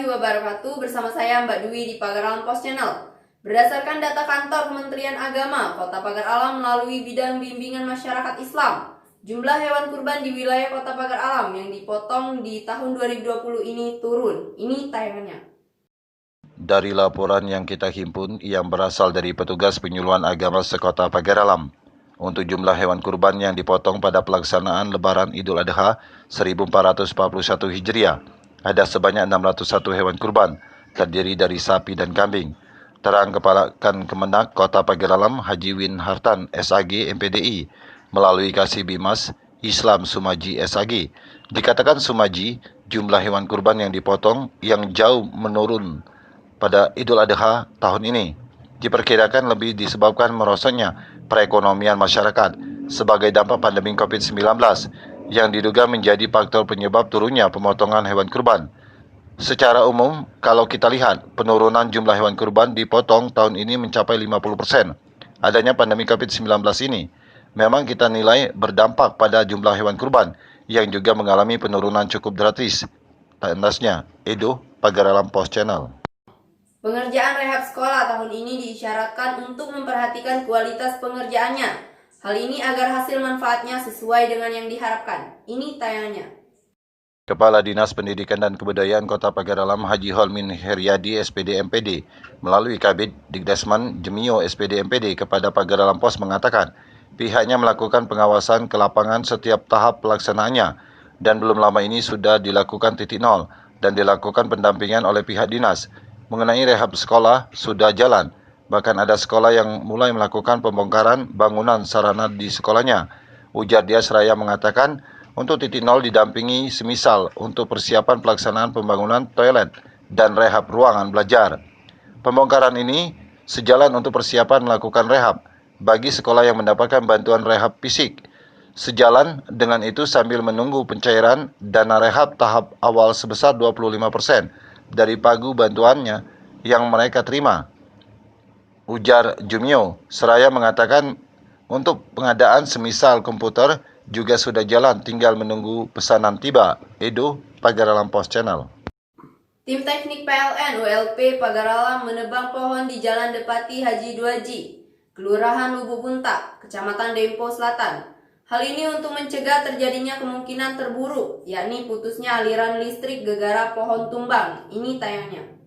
warahmatullahi wabarakatuh. Bersama saya Mbak Dwi di Pagar Alam Pos Channel. Berdasarkan data kantor Kementerian Agama Kota Pagar Alam melalui bidang bimbingan masyarakat Islam, jumlah hewan kurban di wilayah Kota Pagar Alam yang dipotong di tahun 2020 ini turun. Ini tayangannya. Dari laporan yang kita himpun yang berasal dari petugas penyuluhan agama sekota Pagar Alam, untuk jumlah hewan kurban yang dipotong pada pelaksanaan Lebaran Idul Adha 1441 Hijriah, ada sebanyak 601 hewan kurban, terdiri dari sapi dan kambing. Terang Kepala Kemenak Kota Pagar Alam Haji Win Hartan SAG MPDI melalui Kasih Bimas Islam Sumaji SAG. Dikatakan Sumaji, jumlah hewan kurban yang dipotong yang jauh menurun pada Idul Adha tahun ini diperkirakan lebih disebabkan merosotnya perekonomian masyarakat sebagai dampak pandemi COVID-19 yang diduga menjadi faktor penyebab turunnya pemotongan hewan kurban. Secara umum, kalau kita lihat penurunan jumlah hewan kurban dipotong tahun ini mencapai 50%. Adanya pandemi COVID-19 ini memang kita nilai berdampak pada jumlah hewan kurban yang juga mengalami penurunan cukup drastis. Tandasnya, Edo, Pagar Alam Pos Channel. Pengerjaan rehab sekolah tahun ini diisyaratkan untuk memperhatikan kualitas pengerjaannya. Hal ini agar hasil manfaatnya sesuai dengan yang diharapkan. Ini tayangannya. Kepala Dinas Pendidikan dan Kebudayaan Kota Pagar Alam Haji Holmin Heriadi SPD MPD melalui Kabid Dikdasman Jemio SPD MPD kepada Pagar Alam Pos mengatakan pihaknya melakukan pengawasan ke lapangan setiap tahap pelaksanaannya dan belum lama ini sudah dilakukan titik nol dan dilakukan pendampingan oleh pihak dinas. Mengenai rehab sekolah sudah jalan, bahkan ada sekolah yang mulai melakukan pembongkaran bangunan sarana di sekolahnya. Ujar dia seraya mengatakan untuk titik nol didampingi semisal untuk persiapan pelaksanaan pembangunan toilet dan rehab ruangan belajar. Pembongkaran ini sejalan untuk persiapan melakukan rehab bagi sekolah yang mendapatkan bantuan rehab fisik. Sejalan dengan itu sambil menunggu pencairan dana rehab tahap awal sebesar 25% dari pagu bantuannya yang mereka terima. Ujar Jumio, seraya mengatakan untuk pengadaan semisal komputer juga sudah jalan, tinggal menunggu pesanan tiba. Edo, Pagar Alam Pos Channel. Tim teknik PLN ULP Pagar Alam menebang pohon di Jalan Depati Haji Duaji, Kelurahan Lubuk Buntak, Kecamatan Dempo Selatan. Hal ini untuk mencegah terjadinya kemungkinan terburuk, yakni putusnya aliran listrik gegara pohon tumbang. Ini tayangnya.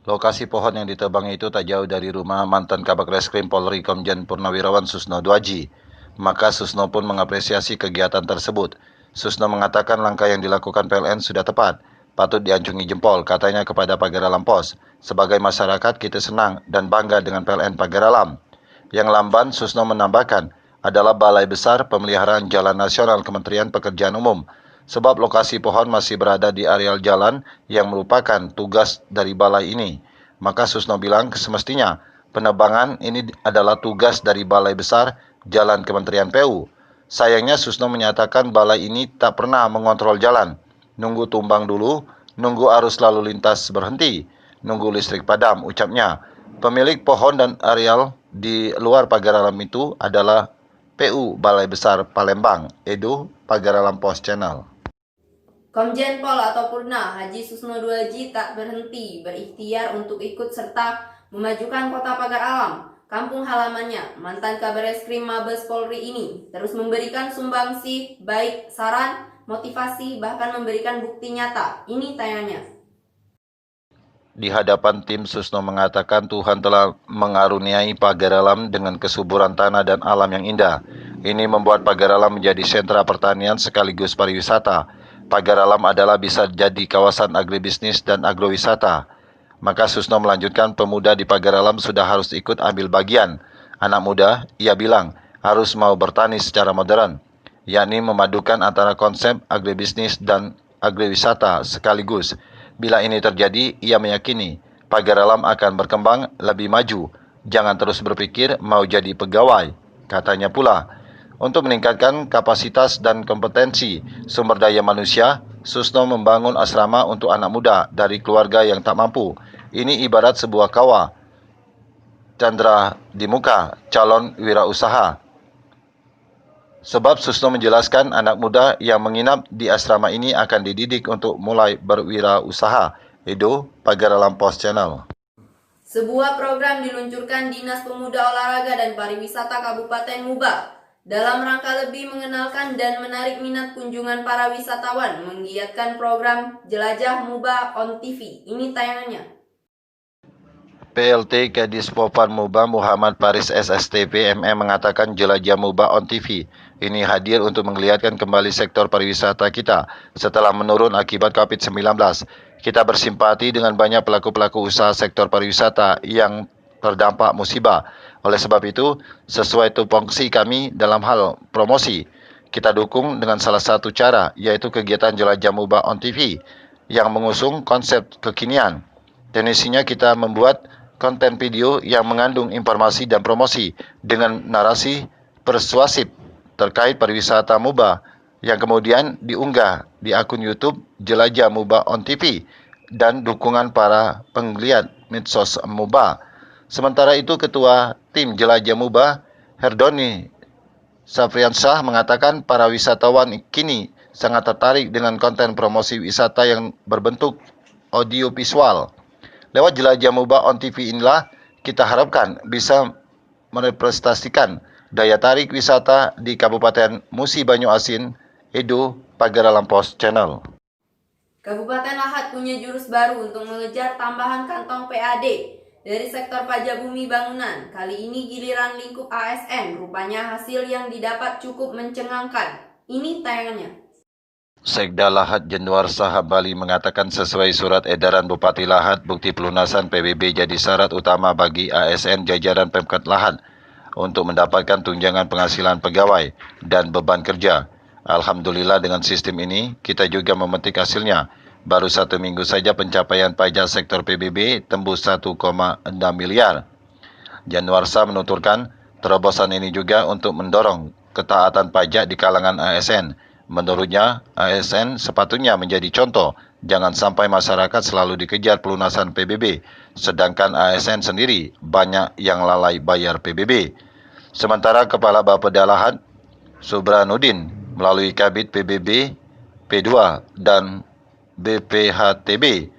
Lokasi pohon yang ditebang itu tak jauh dari rumah mantan Kabak Reskrim Polri Komjen Purnawirawan Susno Duaji. Maka Susno pun mengapresiasi kegiatan tersebut. Susno mengatakan langkah yang dilakukan PLN sudah tepat, patut diacungi jempol, katanya kepada Pagar Alam Pos. Sebagai masyarakat kita senang dan bangga dengan PLN Pagar Alam. Yang lamban, Susno menambahkan, adalah Balai Besar Pemeliharaan Jalan Nasional Kementerian Pekerjaan Umum, sebab lokasi pohon masih berada di areal jalan yang merupakan tugas dari balai ini. Maka Susno bilang semestinya penebangan ini adalah tugas dari Balai Besar Jalan Kementerian PU. Sayangnya Susno menyatakan balai ini tak pernah mengontrol jalan. Nunggu tumbang dulu, nunggu arus lalu lintas berhenti, nunggu listrik padam, ucapnya. Pemilik pohon dan areal di luar Pagar Alam itu adalah PU Balai Besar Palembang. Edo, Pagar Alam Pos Channel. Komjen Pol atau Purna Haji Susno Duaji tak berhenti berikhtiar untuk ikut serta memajukan Kota Pagar Alam, kampung halamannya. Mantan Kabar Reskrim Mabes Polri ini terus memberikan sumbangsi baik saran, motivasi, bahkan memberikan bukti nyata. Ini tayangannya. Di hadapan tim, Susno mengatakan Tuhan telah mengaruniai Pagar Alam dengan kesuburan tanah dan alam yang indah. Ini membuat Pagar Alam menjadi sentra pertanian sekaligus pariwisata. Pagar Alam adalah bisa jadi kawasan agribisnis dan agrowisata. Maka Susno melanjutkan pemuda di Pagar Alam sudah harus ikut ambil bagian. Anak muda, ia bilang, harus mau bertani secara modern, yakni memadukan antara konsep agribisnis dan agrowisata sekaligus. Bila ini terjadi, ia meyakini Pagar Alam akan berkembang lebih maju. Jangan terus berpikir mau jadi pegawai, katanya pula. Untuk meningkatkan kapasitas dan kompetensi sumber daya manusia, Susno membangun asrama untuk anak muda dari keluarga yang tak mampu. Ini ibarat sebuah kawah candra di muka calon wirausaha. Sebab Susno menjelaskan anak muda yang menginap di asrama ini akan dididik untuk mulai berwirausaha. Edo Pagar Alam Pos Channel. Sebuah program diluncurkan Dinas Pemuda Olahraga dan Pariwisata Kabupaten Muba dalam rangka lebih mengenalkan dan menarik minat kunjungan para wisatawan menggiatkan program Jelajah Muba on TV. Ini tayangannya. PLT Kadispopan Muba Muhammad Paris SSTP MM mengatakan Jelajah Muba on TV ini hadir untuk menggeliatkan kembali sektor pariwisata kita setelah menurun akibat COVID-19. Kita bersimpati dengan banyak pelaku-pelaku usaha sektor pariwisata yang terdampak musibah. Oleh sebab itu, sesuai tupoksi kami dalam hal promosi, kita dukung dengan salah satu cara, yaitu kegiatan Jelajah Muba on TV yang mengusung konsep kekinian. Dan isinya kita membuat konten video yang mengandung informasi dan promosi dengan narasi persuasif terkait pariwisata Muba yang kemudian diunggah di akun YouTube Jelajah Muba on TV dan dukungan para penggeliat medsos Muba. Sementara itu Ketua Tim Jelajah Muba Herdoni Safriansyah mengatakan para wisatawan kini sangat tertarik dengan konten promosi wisata yang berbentuk audiovisual. Lewat Jelajah Muba on TV inilah kita harapkan bisa merepresentasikan daya tarik wisata di Kabupaten Musi Banyu Asin, Edo Pagar Alam Pos Channel. Kabupaten Lahat punya jurus baru untuk mengejar tambahan kantong PAD dari sektor pajak bumi bangunan. Kali ini giliran lingkup ASN, rupanya hasil yang didapat cukup mencengangkan. Ini tayangannya. Sekda Lahat Januarsyah Bali mengatakan sesuai surat edaran Bupati Lahat, bukti pelunasan PBB jadi syarat utama bagi ASN jajaran Pemkab Lahat untuk mendapatkan tunjangan penghasilan pegawai dan beban kerja. Alhamdulillah dengan sistem ini, kita juga memetik hasilnya. Baru 1 minggu saja pencapaian pajak sektor PBB tembus 1,6 miliar. Januarsyah menuturkan, terobosan ini juga untuk mendorong ketaatan pajak di kalangan ASN. Menurutnya, ASN sepatutnya menjadi contoh. Jangan sampai masyarakat selalu dikejar pelunasan PBB, sedangkan ASN sendiri banyak yang lalai bayar PBB. Sementara Kepala Bapeda Lahat, Subranuddin, melalui Kabid PBB, P2 dan BPHTB,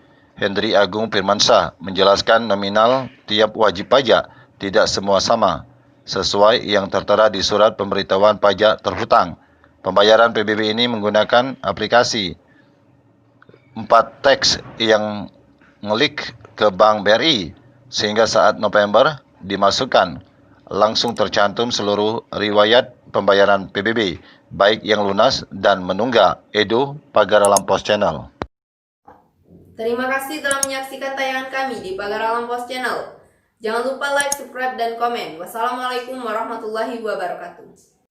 Hendri Agung Firmansyah, menjelaskan nominal tiap wajib pajak tidak semua sama, sesuai yang tertera di surat pemberitahuan pajak terhutang. Pembayaran PBB ini menggunakan aplikasi 4 teks yang ngelik ke Bank BRI, sehingga saat November dimasukkan, langsung tercantum seluruh riwayat pembayaran PBB, baik yang lunas dan menunggak. Edo Pagar Alam Pos Channel. Terima kasih telah menyaksikan tayangan kami di Pagar Alam Pos Channel. Jangan lupa like, subscribe, dan komen. Wassalamualaikum warahmatullahi wabarakatuh.